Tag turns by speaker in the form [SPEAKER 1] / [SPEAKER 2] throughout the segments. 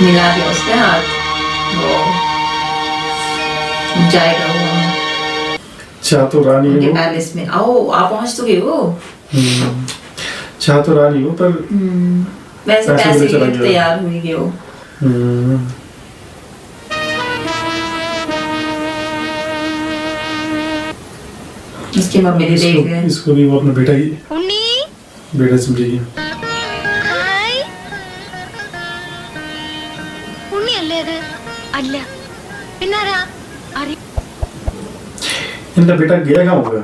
[SPEAKER 1] मिला दिया उसके हाथ वो जाएगा वो
[SPEAKER 2] चातुरानी
[SPEAKER 1] उनके
[SPEAKER 2] हो।
[SPEAKER 1] पैलेस में। आओ आप पहुंच तो गए हो।
[SPEAKER 2] चातुरानी हो पर
[SPEAKER 1] वैसे
[SPEAKER 2] पैसे
[SPEAKER 1] पैसे
[SPEAKER 2] ले चला
[SPEAKER 1] लिए
[SPEAKER 2] गया।
[SPEAKER 1] तैयार हुई गए हो। इसकी मम्मी ने देख रहे हैं।
[SPEAKER 2] इसको भी वो अपना बेटा ही
[SPEAKER 3] ഉണ്ണി
[SPEAKER 2] बेटा समझेगी।
[SPEAKER 3] ഹായ് ഉണ്ണിയല്ലേ അത് അല്ല പിന്നാരാ അറി
[SPEAKER 2] इनका बेटा गया कहाँ होगा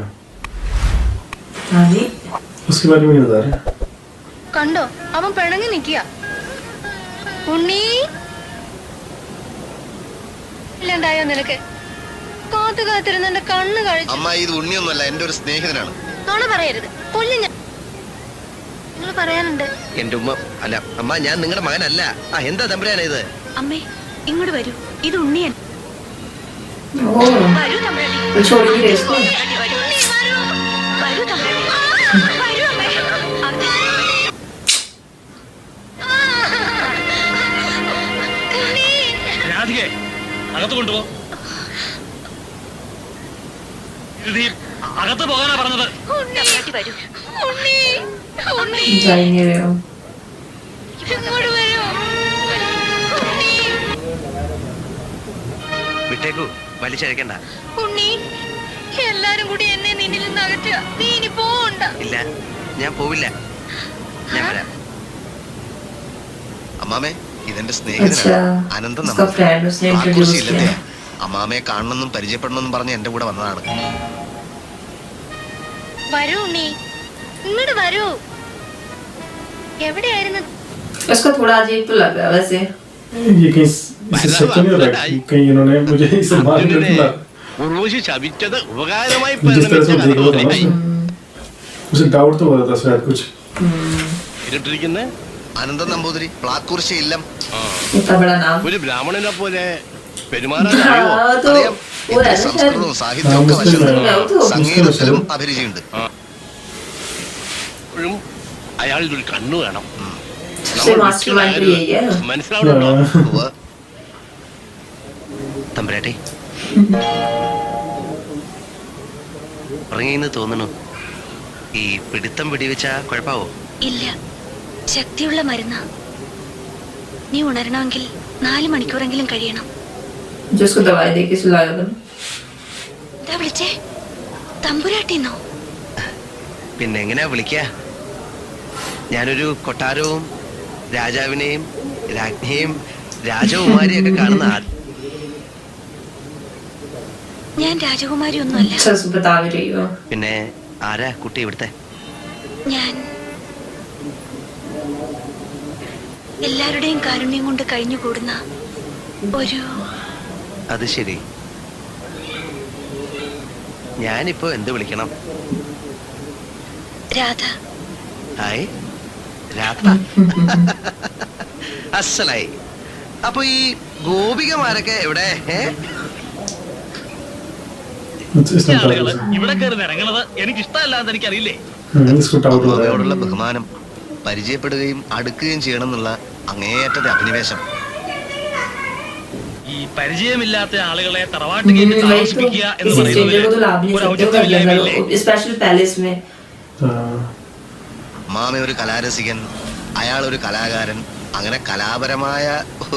[SPEAKER 1] हाँ जी
[SPEAKER 2] उसके बारे में नहीं बता रहे।
[SPEAKER 3] കണ്ടോ അവൻ പിണങ്ങി നിൽക്കുക ഉണ്ണി ഇല്ലണ്ടായോ നിനക്ക് കാത്തു കാത്തിരുന്ന് എന്റെ കണ്ണ് കഴിച്ചു
[SPEAKER 4] അമ്മ ഇത് ഉണ്ണിയൊന്നുമല്ല, എന്റെ ഒരു സ്നേഹിതനാണ്.
[SPEAKER 3] നോണ പറയരുത് കൊല്ലു ഞാൻ നിങ്ങൾ പറയാനുണ്ട്
[SPEAKER 4] എന്റെ ഉമ്മ അല്ല അമ്മ, ഞാൻ നിങ്ങളുടെ മകനല്ല. എന്താ തമ്പുരാനാ ഇത്?
[SPEAKER 3] അമ്മേ ഇങ്ങോട്ട് വരൂ ഇത് ഉണ്ണിയൻ
[SPEAKER 1] ओह
[SPEAKER 3] വരൂ തമ്പുരാട്ടി
[SPEAKER 1] तो छोड़िए इसको।
[SPEAKER 3] വരൂ ഉണ്ണി, വരൂ. വരൂ തമ്പുരാട്ടി. വരൂ അമ്മേ അതെ. ഉണ്ണി.
[SPEAKER 5] രാധികെ അകത്ത് കൊണ്ടുപോ. ഇത് ഈ അകത്ത് പോകാനാ പറഞ്ഞത്.
[SPEAKER 3] തമ്പുരാട്ടി വരൂ ഉണ്ണി ഉണ്ണി
[SPEAKER 1] जाएंगे वे हो।
[SPEAKER 3] ഇങ്ങോട്ട് വരൂ ഉണ്ണി
[SPEAKER 4] വിട്ടേക്കൂ, വലിച്ചഴക്കണ്ട.
[SPEAKER 3] ഉണ്ണി എല്ലാരും കൂടി എന്നെ നിന്നിൽ നിന്ന് അകറ്റുക നീ ഇനി പോണ്ട
[SPEAKER 4] ഇല്ല, ഞാൻ പോവില്ല. ഞാൻ വരാം. അമ്മാമേ, ഇതെന്റെ
[SPEAKER 1] अच्छा
[SPEAKER 4] സ്നേഹിതനാണ്, അനന്തൻ.
[SPEAKER 1] उसका फ्रेंड उसने इंट्रोड्यूस किया।
[SPEAKER 4] അമ്മാമയെ കാണണമെന്നും പരിചയപ്പെടണമെന്നും പറഞ്ഞ് എന്റെ കൂടെ വന്നതാണ്.
[SPEAKER 3] വരൂ ഉണ്ണി ഇങ്ങോട്ട് വരൂ എവിടെയായിരുന്നു
[SPEAKER 1] उसको थोड़ा अजीब तो लग रहा है वैसे।
[SPEAKER 2] ये कहीं इसे सच तो नहीं हो रहा है कहीं इन्होंने मुझे इसे मार कर दिया।
[SPEAKER 6] ഉർവശി ശപിച്ചത് ഉപകാരമായി
[SPEAKER 2] जिस तरह से देख रहा था ना
[SPEAKER 6] പരിണമിച്ച
[SPEAKER 2] उसे डाउट तो होता था शायद कुछ।
[SPEAKER 6] ഇരുട്ടിരിക്കുന്ന
[SPEAKER 4] അനന്തൻ നമ്പൂതിരി, പ്ലാക്കുറിശി ഇല്ലം.
[SPEAKER 1] इतना बड़ा नाम।
[SPEAKER 6] ഒരു ബ്രാഹ്മണനെ പോലെ പെരുമാറാൻ അറിയുമോ?
[SPEAKER 1] हाँ तो
[SPEAKER 4] അറിയാം,
[SPEAKER 1] वो है
[SPEAKER 4] എനിക്ക്
[SPEAKER 1] ना शायद।
[SPEAKER 4] സംസ്കൃതവും സാഹിത്യവും ഒക്കെ
[SPEAKER 2] മുസ്ലിം
[SPEAKER 4] വശമുണ്ട്.
[SPEAKER 1] है, वो तो
[SPEAKER 4] സംഗീതത്തിലും അഭിരുചിയുണ്ട്.
[SPEAKER 6] എപ്പോഴും അയാളുടെ ഒരു കണ്ണു വേണം.
[SPEAKER 1] सबसे मास्टर माइंड तो यही है।
[SPEAKER 6] മനസ്സിലാവുന്നുണ്ടോ?
[SPEAKER 4] ഉവ്വ്. തമ്പുരാട്ടി ഉറങ്ങിയെന്ന് തോന്നുന്നു. ഈ പിടുത്തം പിടിവെച്ച കുഴപ്പാവോ?
[SPEAKER 3] ഇല്ല ശക്തിയുള്ള മരുന്ന് നീ ഉണരണമെങ്കിൽ 4 മണിക്കൂറെങ്കിലും കഴിയണം
[SPEAKER 1] जो उसको दवाई दे के सुलाया था।
[SPEAKER 3] എന്താ വിളിച്ചേ തമ്പുരാട്ടിന്നോ
[SPEAKER 4] പിന്നെ എങ്ങനെയാ വിളിക്ക? ഞാനൊരു കൊട്ടാരവും രാജാവിനെയും രാജ്ഞിയെയും രാജകുമാരിയൊക്കെ കാണുന്ന ആൾ.
[SPEAKER 3] ഞാൻ രാജകുമാരി ഒന്നുമല്ല
[SPEAKER 1] अच्छा उसको बता भी रही हो।
[SPEAKER 4] പിന്നെ ആരാ കുട്ടി ഇവിടുത്തെ?
[SPEAKER 3] ഞാൻ എല്ലാവരുടെയും കാരുണ്യം കൊണ്ട് കഴിഞ്ഞുകൂടുന്ന ഒരു
[SPEAKER 4] അത് ശരി. ഞാനിപ്പോ എന്ത് വിളിക്കണം?
[SPEAKER 3] രാധ
[SPEAKER 4] ഹായ് രാധ. അസലായി. അപ്പൊ ഈ ഗോപികമാരൊക്കെ എവിടെ?
[SPEAKER 2] इसने
[SPEAKER 5] ആളുകള് ഇവിടെ കയറി ഇറങ്ങണത് എനിക്ക് ഇഷ്ടമല്ലാന്ന് എനിക്കറിയില്ലേ.
[SPEAKER 2] इसको डाउट हो रहा
[SPEAKER 4] ഗോപികയോടുള്ള
[SPEAKER 2] है।
[SPEAKER 4] ബഹുമാനം, പരിചയപ്പെടുകയും അടുക്കുകയും ചെയ്യണം എന്നുള്ള അങ്ങേയറ്റത്തെ അഭിനിവേശം.
[SPEAKER 5] ഈ പരിചയമില്ലാത്ത ആളുകളെ തറവാട്ട് കയറ്റി
[SPEAKER 1] वही तो
[SPEAKER 5] താമസിപ്പിക്കുക എന്ന്
[SPEAKER 1] इस
[SPEAKER 5] പറയുന്നത്
[SPEAKER 1] स्ट्रेंजर को तो लाभ नहीं
[SPEAKER 5] ഒരു
[SPEAKER 1] सकते हो
[SPEAKER 5] ഔചിത്യമില്ലായ്മയില്ലേ?
[SPEAKER 1] स्पेशल पैलेस में।
[SPEAKER 2] हाँ,
[SPEAKER 4] മാമ ഒരു കലാരസികൻ, അയാൾ ഒരു കലാകാരൻ. അങ്ങനെ കലാപരമായ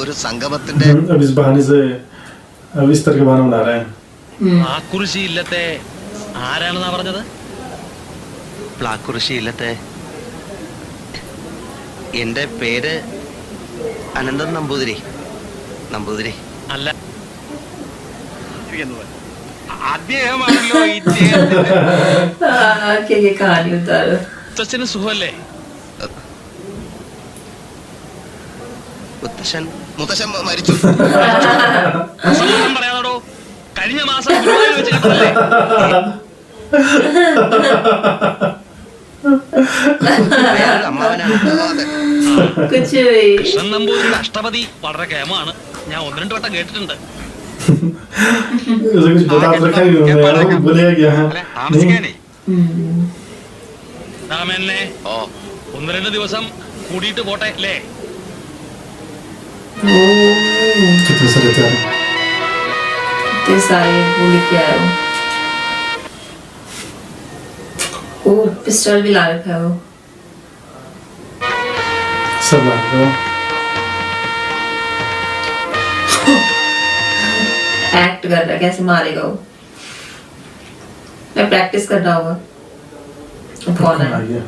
[SPEAKER 4] ഒരു സംഗമത്തിന്റെ
[SPEAKER 2] अब इस बहाने से अब इस तरह के बहाने बना रहे हैं।
[SPEAKER 5] ആ കുറിശി ഇല്ലത്തെ ആരാണെന്നാ പറഞ്ഞത്?
[SPEAKER 4] പ്ലാക്കുറിശി ഇല്ലത്തെ എന്റെ പേര് അനന്തൻ നമ്പൂതിരി. നമ്പൂതിരി
[SPEAKER 5] അല്ല,
[SPEAKER 6] അദ്ദേഹമാണല്ലോ ഈ
[SPEAKER 1] ये कहानी उतारो।
[SPEAKER 5] മുത്തച്ഛന് സുഖമല്ലേ?
[SPEAKER 4] മുത്തശ്ശൻ മരിച്ചു.
[SPEAKER 5] സുഖം പറയാതോ. കഴിഞ്ഞ മാസം ഗുരുവായൂർ വെച്ച് കണ്ടതല്ലേ?
[SPEAKER 4] അയാൾ അമ്മാവനാണ്. അതെ.
[SPEAKER 1] कुछ भी।
[SPEAKER 5] കൃഷ്ണൻ നമ്പൂതിരിയുടെ അഷ്ടപതി വളരെ കേമാണ്. ഞാൻ 1-2 വട്ടം കേട്ടിട്ടുണ്ട്.
[SPEAKER 2] उसे कुछ बता तो रखा ही उन्होंने, वो बोलेगा कि हाँ
[SPEAKER 6] താമസിക്കാനേ
[SPEAKER 5] രാമനെ
[SPEAKER 4] ഓ
[SPEAKER 5] 1-2 ദിവസം കൂടിയിട്ട് പോട്ടെ അല്ലേ?
[SPEAKER 1] ओह
[SPEAKER 2] देते हैं
[SPEAKER 1] इतने सारे वो लेके आया हूँ। वो पिस्टल भी ला रखा है वो।
[SPEAKER 2] सब ला दो
[SPEAKER 1] एक्ट कर रहा है कैसे मारेगा वो। मैं प्रैक्टिस कर रहा होगा। अब कौन
[SPEAKER 2] आ
[SPEAKER 1] है
[SPEAKER 2] गया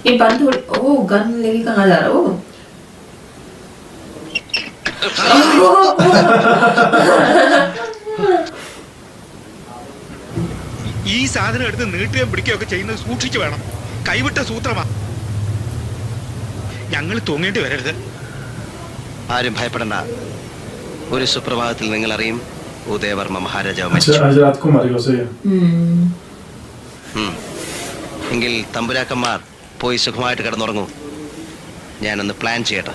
[SPEAKER 1] ये बंद थोड़ी। ओ गन लेके कहाँ जा रहा है वो।
[SPEAKER 7] ഈ സാധനം എടുത്ത് നീട്ടുകയും പിടിക്കുകയൊക്കെ ചെയ്യുന്നത് സൂക്ഷിച്ചു വേണം. കൈവിട്ട സൂത്രമാ. ഞങ്ങൾ തൂങ്ങേണ്ടി വരരുത്.
[SPEAKER 4] ആരും ഭയപ്പെടണ്ട. ഒരു സുപ്രഭാതത്തിൽ നിങ്ങൾ അറിയും ഉദയവർമ്മ മഹാരാജാവ്
[SPEAKER 2] अच्छा
[SPEAKER 4] മരിച്ചു.
[SPEAKER 2] आज रात को मारेगा उसे
[SPEAKER 4] എങ്കിൽ തമ്പുരാക്കന്മാർ പോയി സുഖമായിട്ട് കിടന്നുറങ്ങൂ. ഞാനൊന്ന് പ്ലാൻ ചെയ്യട്ടെ.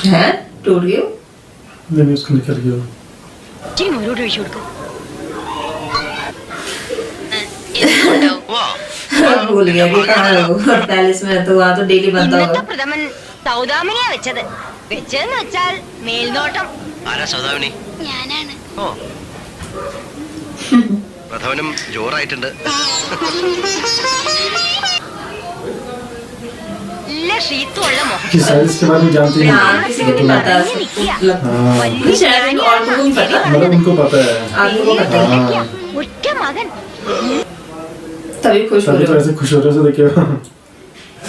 [SPEAKER 1] हैं टूट गया
[SPEAKER 2] नहीं उसको निकल गया
[SPEAKER 3] ഇച്ചിരി മോരോട് ഒഴിച്ചു കൊടുക്കും.
[SPEAKER 1] भूल गया कि कहाँ है वो। पैलेस में तो वहाँ तो डेली बनता
[SPEAKER 3] ഇന്നത്തെ
[SPEAKER 1] होगा।
[SPEAKER 3] പ്രഥമൻ സൗദാമിനിയാ വെച്ചത്. വെച്ചതെന്ന് വെച്ചാൽ മേൽനോട്ടം
[SPEAKER 4] ആരാ സൗദാമിനി?
[SPEAKER 3] ഞാനാണ്.
[SPEAKER 4] ഓ പ്രഥമനും ജോറായിട്ടുണ്ട്.
[SPEAKER 3] നല്ല ഷീത്തുള്ള മുഖം.
[SPEAKER 2] कि साइज के बारे में जानती नहीं
[SPEAKER 1] हाँ किसी को नहीं पता मतलब
[SPEAKER 2] हाँ
[SPEAKER 1] नहीं शायद और को नहीं पता
[SPEAKER 2] मतलब उनको पता है
[SPEAKER 1] आगे को पता है।
[SPEAKER 2] हाँ
[SPEAKER 3] ഒറ്റ മകൻ.
[SPEAKER 1] तभी खुश हो
[SPEAKER 2] तभी तो
[SPEAKER 1] रहे
[SPEAKER 2] ऐसे खुश हो रहे हो देखिए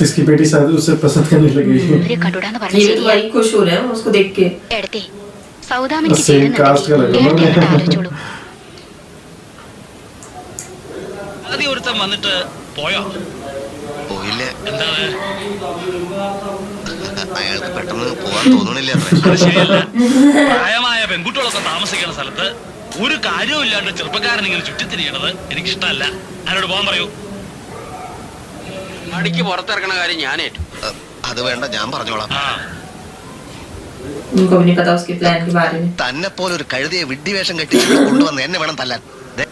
[SPEAKER 2] इसकी बेटी शायद उसे पसंद करने लगी
[SPEAKER 3] ഇവരെ കണ്ടൂടാന്ന്
[SPEAKER 1] हो।
[SPEAKER 3] പറഞ്ഞ
[SPEAKER 1] ये तो
[SPEAKER 3] ശരിയാ.
[SPEAKER 1] भाई खुश हो रहे हैं उसको देख के।
[SPEAKER 3] എടുത്തേ സൗദാമിനിക്ക്
[SPEAKER 2] Same caste का लगा
[SPEAKER 3] ചേരുന്നുണ്ടെങ്കിൽ
[SPEAKER 2] ना।
[SPEAKER 3] ആലോചിച്ചോളൂ.
[SPEAKER 5] ആദ്യം ഒരുത്തൻ വന്നിട്ട് പോയോ?
[SPEAKER 4] പോയില്ലേ?
[SPEAKER 5] എന്താണ്?
[SPEAKER 4] അയാൾക്ക് പെട്ടെന്ന് പോവാൻ തോന്നണില്ല അത്ര.
[SPEAKER 5] അത് ശരിയല്ല. പ്രായമായ പെൺകുട്ടികളൊക്കെ താമസിക്കുന്ന സ്ഥലത്ത് ഒരു കാര്യവും ഇല്ലാണ്ട് ചെറുപ്പക്കാരൻ ഇങ്ങനെ ചുറ്റിത്തിരിയണത് എനിക്കിഷ്ടമല്ല. ആരോട് പോകാൻ പറയൂ.
[SPEAKER 6] അടിക്ക് പുറത്തിറക്കണ കാര്യം ഞാനേറ്റു.
[SPEAKER 4] അത് വേണ്ട, ഞാൻ പറഞ്ഞോളാം.
[SPEAKER 5] ആ
[SPEAKER 1] उनको भी नहीं पता उसके प्लान के बारे में।
[SPEAKER 4] തന്നെ പോലെ ഒരു കഴുതിയെ വിഡ്ഢിവേഷം കെട്ടിച്ച് കൊണ്ടുവന്ന് എന്നെ വേണം തല്ലാൻ. ദേ.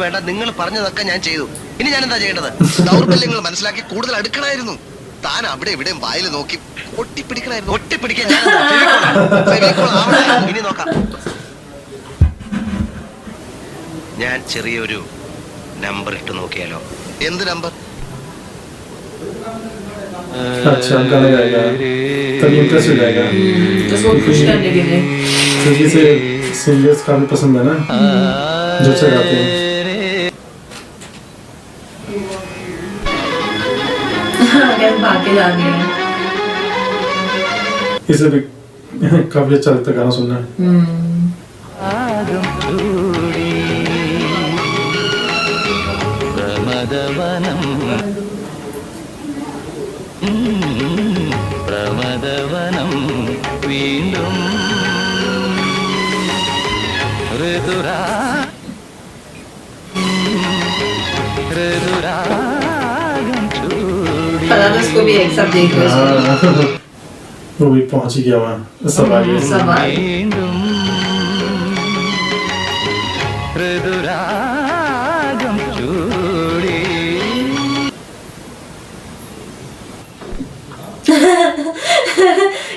[SPEAKER 4] വേണ്ട, നിങ്ങൾ പറഞ്ഞതൊക്കെ ഞാൻ ചെയ്തു. ഇനി ഞാൻ എന്താ ചെയ്യേണ്ടത്? ദൗർബല്യങ്ങൾ മനസ്സിലാക്കി കൂടുതൽ അടുക്കണമായിരുന്നു. താൻ അവിടെ ഇവിടെയും വായിൽ നോക്കി ഒട്ടിപ്പിടിക്കണമായിരുന്നു. ഒട്ടിപ്പിടിക്കാൻ ഞാൻ എന്താ? ഫെവിക്കോൾ ആവണം. ഇനി നോക്കാം. ഞാൻ ചെറിയൊരു നമ്പർ ഇട്ട് നോക്കിയാലോ? എന്ത് നമ്പർ?
[SPEAKER 2] अच्छा गाना गाएगा तभी इंटरेस्ट हो जाएगा
[SPEAKER 1] तो उसको खुश करने के लिए।
[SPEAKER 2] क्योंकि इसे सिंगर्स काफी पसंद है ना जो अच्छा गाते हैं
[SPEAKER 1] कैसे भाग के जा रही है।
[SPEAKER 2] इसे भी काफी अच्छा लगता है गाना सुनना
[SPEAKER 8] പ്രമദവനം വീണ്ടും ഋതുരാഗം ചൂടി
[SPEAKER 1] पता तो उसको भी एक सब देख रहे हैं।
[SPEAKER 2] हाँ वो भी पहुंच ही गया वहाँ सब आ गए
[SPEAKER 1] सब आ गए।
[SPEAKER 8] വീണ്ടും ഋതുരാഗം ചൂടി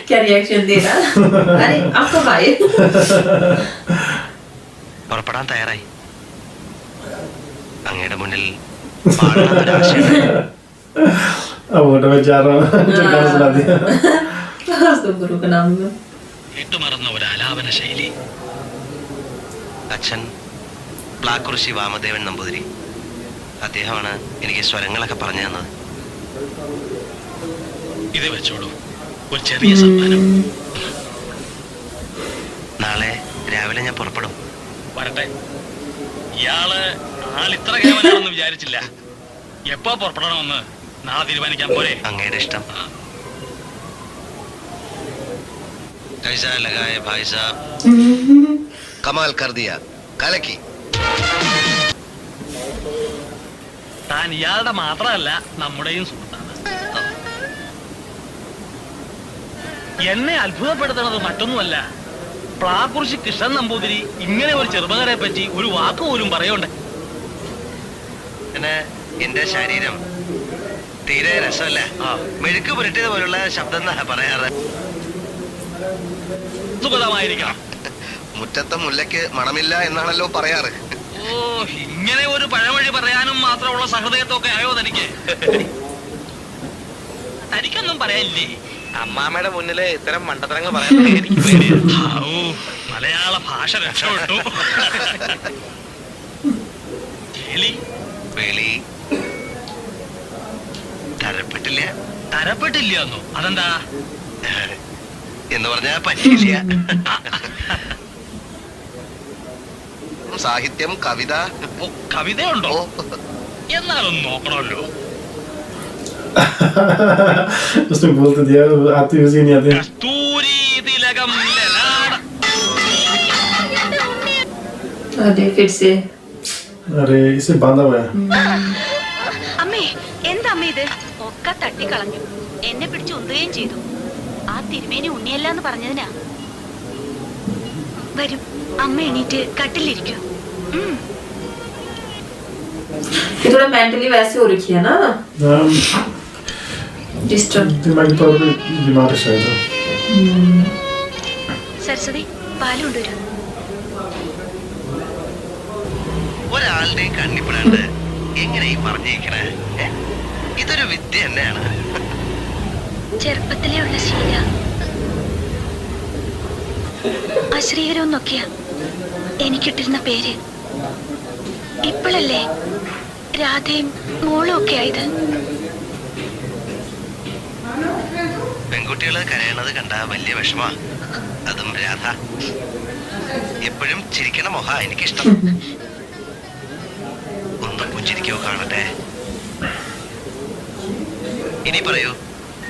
[SPEAKER 1] क्या रिएक्शन दे रहा। अरे आप कब आए?
[SPEAKER 4] പുറപ്പെടാൻ തയ്യാറായി. അങ്ങയുടെ മുന്നിൽ പാടാനൊരാശയുണ്ട്.
[SPEAKER 2] अब वो मैं जा रहा हूँ जो गाना सुना दिया
[SPEAKER 1] उसको गुरु का नाम लो।
[SPEAKER 5] വിട്ടുമറന്ന ഒരു ആലാപന ശൈലി.
[SPEAKER 4] അച്ഛൻ പ്ലാക്കുറിശി വാമദേവൻ നമ്പൂതിരി. അദ്ദേഹമാണ് എനിക്ക് സ്വരങ്ങളൊക്കെ പറഞ്ഞു തന്നത്.
[SPEAKER 5] ഇത് വെച്ചോളൂ, ഒരു ചെറിയ സമ്മാനം.
[SPEAKER 4] നാളെ രാവിലെ ഞാൻ പുറപ്പെടും.
[SPEAKER 5] വരട്ടെ. ഇയാള് ആളിത്ര കേവലാണെന്ന് വിചാരിച്ചില്ല. എപ്പോ പുറപ്പെടണമെന്ന് നാളെ തീരുമാനിക്കാൻ പോരെ?
[SPEAKER 4] അങ്ങയുടെ ഇഷ്ടം. कैसा लगा है भाई साहब? कमाल कर दिया. കലക്കി.
[SPEAKER 5] താൻ ഇയാളുടെ മാത്രമല്ല നമ്മുടെയും സുഹൃത്താണ്. എന്നെ അത്ഭുതപ്പെടുത്തുന്നത് മറ്റൊന്നുമല്ല, പ്ലാക്കുറിശി കൃഷ്ണൻ നമ്പൂതിരി ഇങ്ങനെ ഒരു ചെറുപ്പക്കാരെ പറ്റി ഒരു വാക്ക് പോലും പറയണ്ടേ.
[SPEAKER 4] പിന്നെ എന്റെ ശരീരം തീരെ രസമല്ല. മെഴുക്ക് പുരട്ടിയത് പോലുള്ള ശബ്ദം എന്നാ പറയാറ്.
[SPEAKER 5] സുഖമായിരിക്കണം.
[SPEAKER 4] മുറ്റത്തെ മുല്ലയ്ക്ക് മണമില്ല എന്നാണല്ലോ പറയാറ്.
[SPEAKER 5] ഓ, ഇങ്ങനെ ഒരു പഴമൊഴി പറയാനും മാത്രമുള്ള സഹൃദയത്വമൊക്കെ ആയോ തനിക്ക്? തനിക്കൊന്നും പറയാനില്ലേ?
[SPEAKER 6] അമ്മാമ്മയുടെ മുന്നില് ഇത്തരം മണ്ടത്തരങ്ങൾ പറയാൻ എനിക്ക് പേടിയാ.
[SPEAKER 5] ഔ, മലയാള ഭാഷ രക്ഷപ്പെട്ടു. എലി
[SPEAKER 4] വേലി തരപ്പെട്ടില്ല.
[SPEAKER 5] തരപ്പെട്ടില്ലന്നോ? അതെന്താ?
[SPEAKER 4] എന്ന് പറഞ്ഞാ പറ്റിയില്ല. സാഹിത്യം, കവിത.
[SPEAKER 5] ഓ, കവിതയുണ്ടോ?
[SPEAKER 4] ഓ,
[SPEAKER 5] എന്നാലൊന്ന് നോക്കണമല്ലോ.
[SPEAKER 2] उसने बोल तो दिया, आती हुई नहीं आती.
[SPEAKER 5] കസ്തൂരി തിലകം ലലാട.
[SPEAKER 1] अरे फिर से
[SPEAKER 2] अरे इसे बांधा हुआ है.
[SPEAKER 3] അമ്മേ എന്താ അമ്മ ഇത്? ഒക്കെ തട്ടിക്കളഞ്ഞു. എന്നെ പിടിച്ച് ഉന്തുകയും ചെയ്തു. ആ തിരുമേനി ഉണ്ണിയല്ലാന്ന് പറഞ്ഞതിനാ. വരും, അമ്മ എണീറ്റ് കട്ടിലിരിക്കൂ.
[SPEAKER 1] ये थोड़ा मेंटली वैसे हो रखी है ना, डिस्टर्ब.
[SPEAKER 2] दिमागी तौर पे बीमार है शायद.
[SPEAKER 3] സരസ്വതി പാല് കൊണ്ടുവരും.
[SPEAKER 4] ഒരാളുടെയും കണ്ണിപ്പെടാണ്ട് എങ്ങനെ ഈ പറഞ്ഞേക്കണേ? ഇതൊരു വിദ്യ തന്നെയാണ്.
[SPEAKER 3] ചെറുപ്പത്തിലേ ഉള്ള ശീല. അശ്രീകരം എന്നൊക്കെയാ എനിക്കിട്ടിരുന്ന പേര്. ഇപ്പോഴല്ലേ രാധയും മോളും ഒക്കെ ആയത്.
[SPEAKER 4] പെൺകുട്ടികള് കരയണത് കണ്ട വലിയ വിഷമാ. അതും രാധ. എപ്പോഴും ചിരിക്കണ മൊഹ എനിക്കിഷ്ടം. ഒന്ന് പുഞ്ചിരിക്കോ കാണട്ടെ. ഇനി പറയൂ,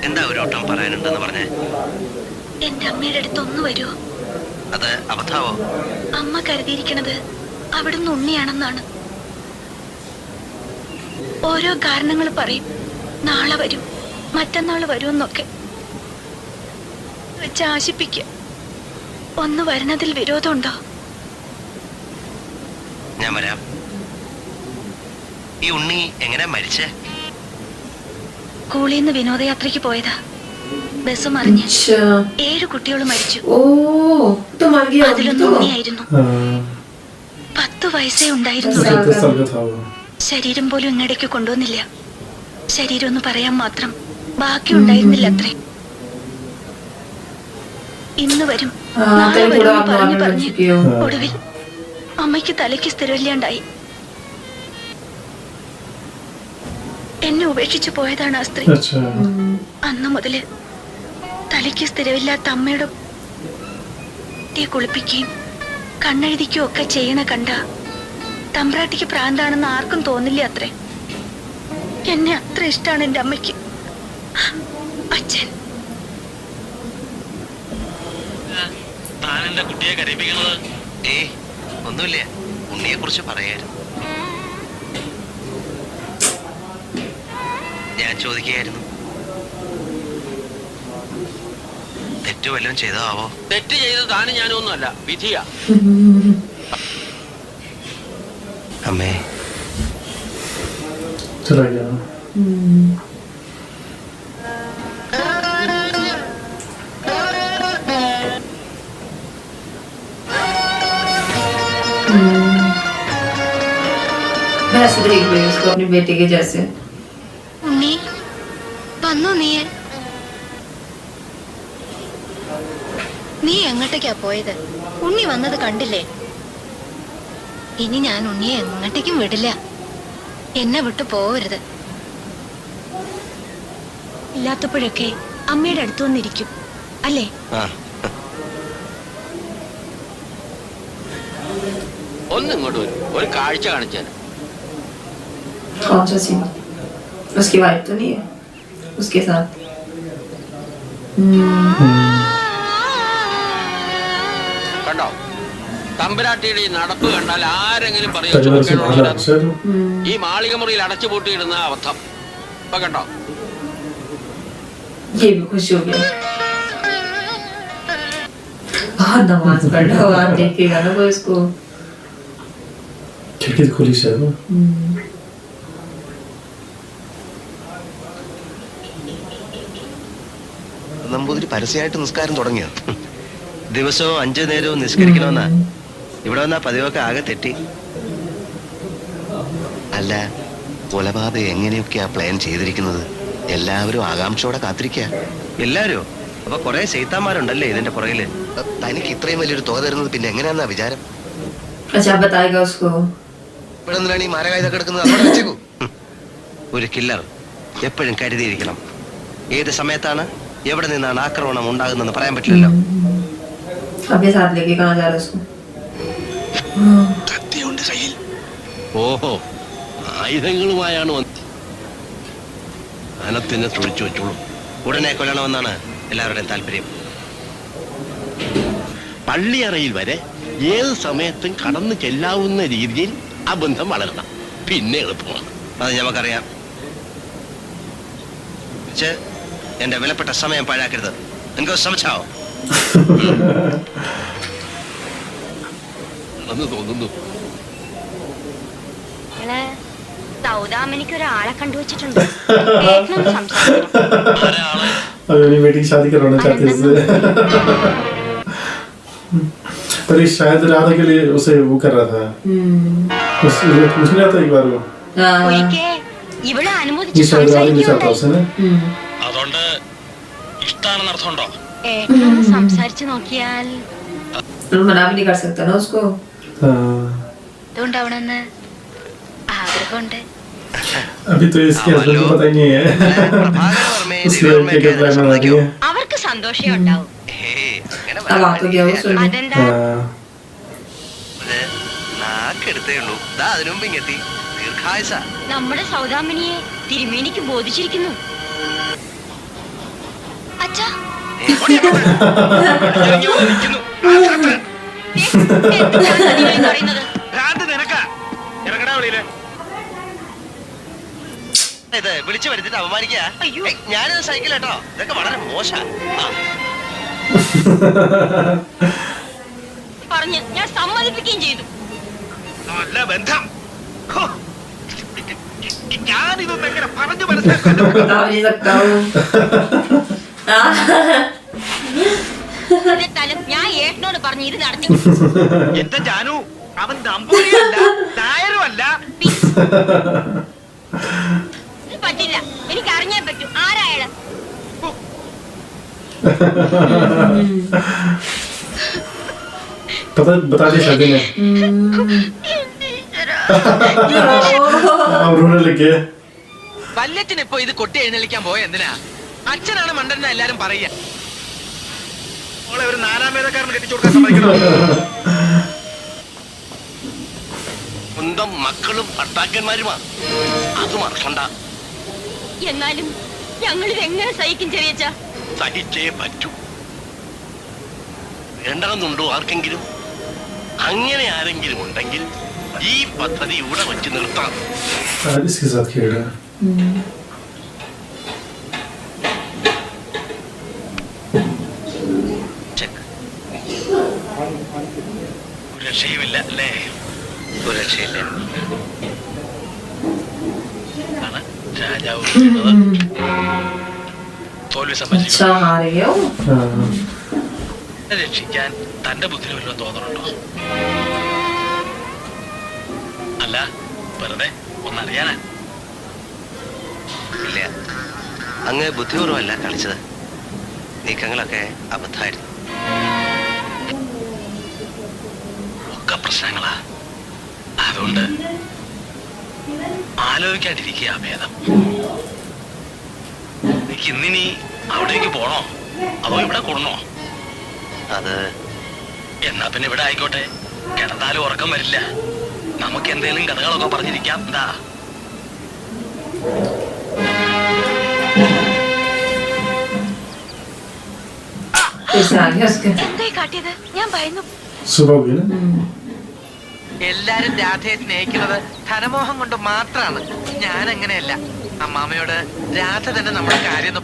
[SPEAKER 4] എന്താ ഒരു വട്ടം പറയാനുണ്ടെന്ന് പറഞ്ഞേ?
[SPEAKER 3] എന്റെ അമ്മയുടെ അടുത്ത് ഒന്ന് വരുമോ?
[SPEAKER 4] അത് അബദ്ധാവോ?
[SPEAKER 3] അമ്മ കരുതിയിരിക്കണത് അവിടുന്ന് ഉണ്ണിയാണെന്നാണ്. ഓരോ കാരണങ്ങൾ പറയും. നാളെ വരും, മറ്റന്നാള് വരുമെന്നൊക്കെ വെച്ച് ആശിപ്പിക്കുക. ഒന്ന് വരുന്നതിൽ വിരോധമുണ്ടോ?
[SPEAKER 4] ഞാൻ വരാം. ഈ ഉണ്ണി എങ്ങനെ മരിച്ചേ?
[SPEAKER 3] സ്കൂളിൽ നിന്ന് വിനോദയാത്രയ്ക്ക് പോയതാ. ബസ് മറിഞ്ഞ്
[SPEAKER 1] अच्छा
[SPEAKER 3] 7 കുട്ടികൾ മരിച്ചു.
[SPEAKER 1] ओ तो मर गया
[SPEAKER 3] അതിലൊന്നും
[SPEAKER 1] तो
[SPEAKER 3] ഉണ്ണിയായിരുന്നു. 10 വയസ്സേ ഉണ്ടായിരുന്നു.
[SPEAKER 2] 10 साल का था वो.
[SPEAKER 3] ശരീരം പോലും ഇങ്ങടേക്ക് കൊണ്ടുവന്നില്ല. ശരീരം ഒന്ന് പറയാൻ മാത്രം ബാക്കി ഉണ്ടായിരുന്നില്ല അത്രേ. ഇന്ന് വരും, നാളെ
[SPEAKER 1] तेरे
[SPEAKER 3] വരും
[SPEAKER 1] पूरा आप
[SPEAKER 3] പറഞ്ഞു
[SPEAKER 1] नॉर्मल बन
[SPEAKER 3] പറഞ്ഞ്
[SPEAKER 1] चुकी हो.
[SPEAKER 3] ഒടുവിൽ അമ്മയ്ക്ക് തലയ്ക്ക് സ്ഥിരമില്ലാണ്ടായി. എന്നെ ഉപേക്ഷിച്ചു പോയതാണ് ആ സ്ത്രീ.
[SPEAKER 2] अच्छा.
[SPEAKER 3] അന്ന് മുതല് തലയ്ക്ക് സ്ഥിരമില്ലാത്ത അമ്മയുടെ കുളിപ്പിക്കുകയും കണ്ണെഴുതിക്കുകയും ഒക്കെ ചെയ്യണ കണ്ട തമ്പ്രാട്ടിക്ക് പ്രാന്താണെന്ന് ആർക്കും തോന്നില്ല അത്രേ. എന്നെ അത്ര ഇഷ്ടമാണ് എന്റെ അമ്മയ്ക്ക്. അച്ഛൻ
[SPEAKER 5] താൻ എന്റെ കുട്ടിയെ കരയിപ്പിക്കുന്നത്?
[SPEAKER 4] ഏയ് ഒന്നുമില്ല. ഉണ്ണിയെ കുറിച്ച് പറയായിരുന്നു. ഞാൻ ചോദിക്കുകയായിരുന്നു, തെറ്റു വല്ലതും ചെയ്തോ ആവോ?
[SPEAKER 6] തെറ്റ് ചെയ്ത് താനും ഞാനും ഒന്നുമല്ല, വിധിയാ.
[SPEAKER 4] അമ്മേ,
[SPEAKER 2] चला गया.
[SPEAKER 1] वैसे देख रही है उसको अपनी बेटी के जैसे.
[SPEAKER 3] ഉണ്ണി വന്നോ? നീ എങ്ങോട്ടേക്കാ പോയത്? ഉണ്ണി വന്നത് കണ്ടില്ലേ? ഇനി ഞാൻ ഉണ്ണിയെ എങ്ങോട്ടേക്കും വിടില്ല. എന്നെ വിട്ടു പോവരുത്. ഇല്ലാത്തപ്പോഴൊക്കെ അമ്മയുടെ അടുത്ത് വന്നിരിക്കും അല്ലേ?
[SPEAKER 6] ഒന്ന് ഇങ്ങോട്ട് വരും, ഒരു കാഴ്ച കാണിച്ചാൽ.
[SPEAKER 1] कौन सा सीन? उसकी वाइफ तो नहीं है उसके साथ.
[SPEAKER 6] കണ്ടോ, തമ്പുരാട്ടിയുടെ ഈ നടപ്പ് കണ്ടാൽ ആരെങ്കിലും പറയോ
[SPEAKER 2] परिवार से बाहर
[SPEAKER 6] ചുമക്കേടുള്ള
[SPEAKER 2] सर.
[SPEAKER 6] ഈ മാളിക മുറിയിൽ അടച്ചുപൂട്ടിയിടുന്ന അബദ്ധം. ഇപ്പൊ കണ്ടോ?
[SPEAKER 1] ये भी खुश हो गया. बहुत नमाज पढ़ रहा हुआ देखेगा ना वो इसको.
[SPEAKER 2] खिड़की खुली शायद.
[SPEAKER 4] ഇതൊരു പരസ്യമായിട്ട് നിസ്കാരം തുടങ്ങിയോ? ദിവസവും 5 നേരവും നിസ്കരിക്കണമെന്നാ ഇവിടെ വന്നാ പതിവൊക്കെ ആകെ തെറ്റി. അല്ല, കൊലപാതകം എങ്ങനെയൊക്കെയാ പ്ലാൻ ചെയ്തിരിക്കുന്നത്? എല്ലാവരും ആകാംക്ഷയോടെ കാത്തിരിക്കുക. എല്ലാവരും? അപ്പൊ കുറെ ശൈത്താന്മാരുണ്ടല്ലേ ഇതിന്റെ പുറകില്? തനിക്ക് ഇത്രയും വലിയൊരു തുക തരുന്നത് പിന്നെ എങ്ങനെയാന്നാ വിചാരം?
[SPEAKER 1] अच्छा बताएगा उसको.
[SPEAKER 4] ഇവിടെ നിന്നാണ് ഈ മാരകായുധം എടുക്കുന്നത്. അവിടെ വെച്ചേക്കൂ. ഒരു കില്ലർ എപ്പോഴും കരുതിയിരിക്കണം. ഏത് സമയത്താണ് എവിടെ നിന്നാണ് ആക്രമണം ഉണ്ടാകുന്നതെന്ന് പറയാൻ പറ്റില്ലല്ലോ.
[SPEAKER 1] अपने साथ लेके कहाँ जा रहा है उसको?
[SPEAKER 4] കത്തിയുണ്ട് കയ്യിൽ.
[SPEAKER 6] ഓഹോ, ആയുധങ്ങളുമായാണ് അനത്തിനെ തുളിച്ചു വെച്ചോളൂ.
[SPEAKER 4] ഉടനെ കൊല്ലണമെന്നാണ് എല്ലാവരുടെയും താല്പര്യം.
[SPEAKER 6] പള്ളിയറയിൽ വരെ ഏത് സമയത്തും കടന്നു ചെല്ലാവുന്ന രീതിയിൽ ആ ബന്ധം വളരണം. പിന്നെ എളുപ്പമാണ്.
[SPEAKER 4] അത് ഞമ്മക്കറിയാം. എന്റെ വിലപ്പെട്ട സമയം പാഴാക്കരുത്. എനിക്ക് ശ്രമിച്ചാവോ?
[SPEAKER 6] എന്ന് തോന്നുന്നു.
[SPEAKER 3] സൗദാമിനിക്ക് ഒരാളെ കണ്ടുവച്ചിട്ടുണ്ട്.
[SPEAKER 2] अभी वेटिंग शादी करवाना चाहते हैं. पर ये शायद राधा के लिए उसे वो कर रहा था. उसने पूछ लिया था एक बार वो.
[SPEAKER 3] ഇവിടെ
[SPEAKER 2] ये
[SPEAKER 3] അനുമതിച്ച്
[SPEAKER 2] शायद राधा भी चाहता उसे ना.
[SPEAKER 5] അതുകൊണ്ട് ഇഷ്ടാണെന്ന് അർത്ഥമുണ്ടോ?
[SPEAKER 3] ഏട്ടനൊന്ന് സംസാരിച്ചു നോക്കിയാൽ
[SPEAKER 1] मना भी नहीं कर सकता ना उसको.
[SPEAKER 3] ഇതുണ്ടാവണമെന്ന് ആഗ്രഹമുണ്ട്.
[SPEAKER 2] अभी तो इसके हस्बैंड को पता ही नहीं है. उस लड़के के प्लान बना रही है.
[SPEAKER 3] അവർക്ക് സന്തോഷേ ഉണ്ടാവും.
[SPEAKER 1] अब आप तो क्या वो सुन.
[SPEAKER 3] അതെന്താ?
[SPEAKER 4] നാക്കെടുത്തേ ഉള്ളൂ. അതിനു മുമ്പ് ഇങ്ങെത്തി. ദീർഘായുസ.
[SPEAKER 3] നമ്മുടെ സൗദാമിനിയെ തിരുമേനിക്ക് ബോധിച്ചിരിക്കുന്നു. അച്ഛാ, പറയുന്നത്
[SPEAKER 4] ഇത് വിളിച്ചു വരുത്തിട്ട് അപമാനിക്കുക.
[SPEAKER 3] അയ്യോ.
[SPEAKER 4] ഞാനിത് സൈക്കിൾ കേട്ടോ. ഇതൊക്കെ വളരെ മോശ.
[SPEAKER 3] പറഞ്ഞ് ഞാൻ സമ്മതിപ്പിക്കുകയും ചെയ്തു.
[SPEAKER 7] നല്ല ബന്ധം. ഞാനിതൊന്നും എങ്ങനെ പറഞ്ഞു മനസ്സിലാക്കാൻ?
[SPEAKER 1] बता भी नहीं सकता हूँ.
[SPEAKER 3] എന്നിട്ടാലും ഞാൻ ഏട്ടനോട് പറഞ്ഞു ഇത് നടത്തി.
[SPEAKER 7] എന്റെ ജാനു, അവൻ നമ്പൂരിയല്ല, നായരും അല്ല.
[SPEAKER 3] ഇത് പറ്റില്ല. എനിക്ക് അറിഞ്ഞേ പറ്റൂ ആരായാലും.
[SPEAKER 2] बता दे शादी में. रोने लगे.
[SPEAKER 7] വല്യച്ഛനിപ്പോ ഇത് കൊട്ടി എഴുന്നള്ളിക്കാൻ പോയ എന്തിനാ? അച്ഛനാണ് മണ്ടനെന്ന് എല്ലാരും പറയുക. ഒരു 4-ാം വേദക്കാരന് കെട്ടിച്ചു കൊടുക്കാൻ സമ്മതിക്കണോ?
[SPEAKER 6] സ്വന്തം മക്കളും ഭർത്താക്കന്മാരുമാ. അത് മറക്കണ്ട.
[SPEAKER 3] എന്നാലും ഞങ്ങൾ ഇതെങ്ങനെ സഹിക്കും ചെറിയച്ച?
[SPEAKER 6] സഹിച്ചേ പറ്റൂ. വേണ്ടതെന്നുണ്ടോ ആർക്കെങ്കിലും? അങ്ങനെ ആരെങ്കിലും ഉണ്ടെങ്കിൽ ഈ പദ്ധതി ഇവിടെ വെച്ച് നിർത്താം.
[SPEAKER 2] इसके साथ खेल रहा है.
[SPEAKER 5] ഒരു രക്ഷയുമില്ല അല്ലേ?
[SPEAKER 4] ഒരു രക്ഷയില്ല.
[SPEAKER 5] ആണ് രാജാവ് ചെയ്യുന്നത്. തോൽവി സമ്മതിച്ചു.
[SPEAKER 1] अच्छा हार गया वो.
[SPEAKER 5] രക്ഷിക്കാൻ തന്റെ ബുദ്ധിന് വല്ലതും തോന്നണുണ്ടോ? അല്ല, വെറുതെ ഒന്നറിയാനാ.
[SPEAKER 4] ഇല്ല, അങ്ങ് ബുദ്ധിപൂർവ്വമല്ല കളിച്ചത്. നീക്കങ്ങളൊക്കെ അബദ്ധമായിരുന്നു.
[SPEAKER 5] ഒക്കെ പ്രശ്നങ്ങളാ. അതുകൊണ്ട് ആലോചിക്കാണ്ടിരിക്കുക ഭേദം. എനിക്ക് ഇന്നിനി അവിടേക്ക് പോണോ അതോ ഇവിടെ കൊള്ളണോ?
[SPEAKER 4] അത്
[SPEAKER 5] എന്നാ പിന്നെ ഇവിടെ ആയിക്കോട്ടെ. കിടന്നാലും ഉറക്കം വരില്ല. നമുക്ക് എന്തെങ്കിലും കഥകളൊക്കെ പറഞ്ഞിരിക്കാം. എന്താ?
[SPEAKER 1] कैसे आ गया उसके.
[SPEAKER 3] എന്തായി കാട്ടിയത്? ഞാൻ ഭയന്നു.
[SPEAKER 2] सुबह हुई ना.
[SPEAKER 7] എല്ലാരും രാധയെ സ്നേഹിക്കുന്നത് ധനമോഹം കൊണ്ട് മാത്രാണ്. ഞാൻ അങ്ങനെയല്ല. അമ്മാമയോട് രാധ തന്നെ നമ്മുടെ കാര്യം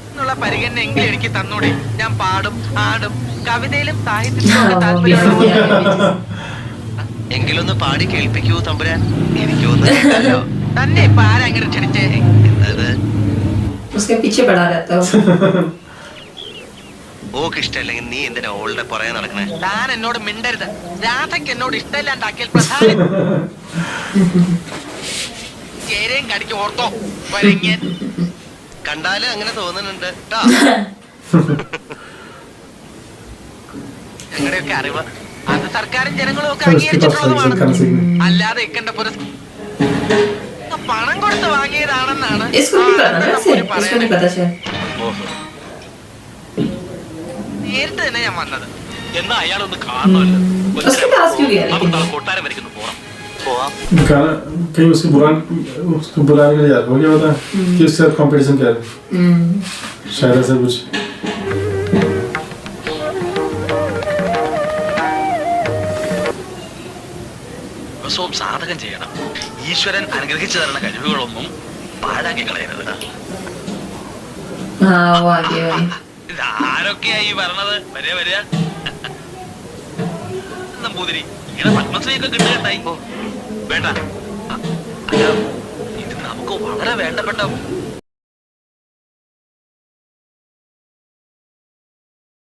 [SPEAKER 7] എന്നുള്ള പരിഗണന എങ്കിലും എനിക്ക് തന്നൂടെ. ഞാൻ പാടും, ആടും, കവിതയിലും സാഹിത്യത്തിലും ഒക്കെ താല്പര്യമുള്ള.
[SPEAKER 4] എങ്കിലൊന്ന് പാടി കേൾപ്പിക്കൂ തമ്പുരാൻ. എനിക്കൊന്ന് കേൾക്കാലോ.
[SPEAKER 7] തന്നെ ഇപ്പൊ ആരാ അങ്ങനെ ക്ഷണിച്ചേ?
[SPEAKER 4] അത്
[SPEAKER 1] उसके पीछे पड़ा रहता है
[SPEAKER 4] ഓക്ക് ഇഷ്ടമല്ലെങ്കിൽ നീ എന്തിനാ ഓളുടെ പുറകെ നടക്കണേ?
[SPEAKER 7] താൻ എന്നോട് മിണ്ടരുത്. രാധയ്ക്ക് എന്നോട് ഇഷ്ടമില്ലാണ്ടാക്കിയാൽ പ്രധാനം ചേരയും കടിക്ക് ഓർത്തോ വരങ്ങൻ.
[SPEAKER 4] കണ്ടാല് അങ്ങനെ തോന്നുന്നുണ്ട് ട്ടാ.
[SPEAKER 7] ഞങ്ങളുടെയൊക്കെ അറിവ് അത് സർക്കാരും ജനങ്ങളും ഒക്കെ
[SPEAKER 2] फिर उसके पास
[SPEAKER 7] അംഗീകരിച്ചിട്ടുള്ളതുമാണ്.
[SPEAKER 2] खाना सीखने
[SPEAKER 7] അല്ലാതെ ഇക്കണ്ട പണം കൊടുത്ത് വാങ്ങിയതാണെന്നാണ്
[SPEAKER 1] इसको नहीं पता ना ऐसे इसको नहीं पता शायद
[SPEAKER 7] നേരിട്ട് തന്നെ ഞാൻ വന്നത്.
[SPEAKER 5] എന്നാ അയാളൊന്ന് കാണണമല്ലോ.
[SPEAKER 1] उसके पास क्यों गया
[SPEAKER 5] നമുക്ക്
[SPEAKER 1] लेकिन
[SPEAKER 5] നാളെ കൊട്ടാരം വരയ്ക്കുന്നു പോവാം.
[SPEAKER 2] गाना कहीं उसको बुलाने के लिए यार हो गया होता कि उसके साथ कंपटीशन क्या है शायद ऐसा कुछ
[SPEAKER 5] ദിവസവും സാധകം ചെയ്യണം. ഈശ്വരൻ അനുഗ്രഹിച്ചു തരുന്ന കഴിവുകളൊന്നും പാഴാക്കി കളയരുത്.
[SPEAKER 1] हाँ वो आ गया भाई
[SPEAKER 5] ഇതാരൊക്കെയാ ഈ വരണത്? വരിക വരിക. നമ്പൂതിരി ഇങ്ങനെ പത്മശ്രീയൊക്കെ കിട്ടുകയുണ്ടായി. വേണ്ട, അല്ല ഇത് നമുക്ക് വളരെ വേണ്ടപ്പെട്ട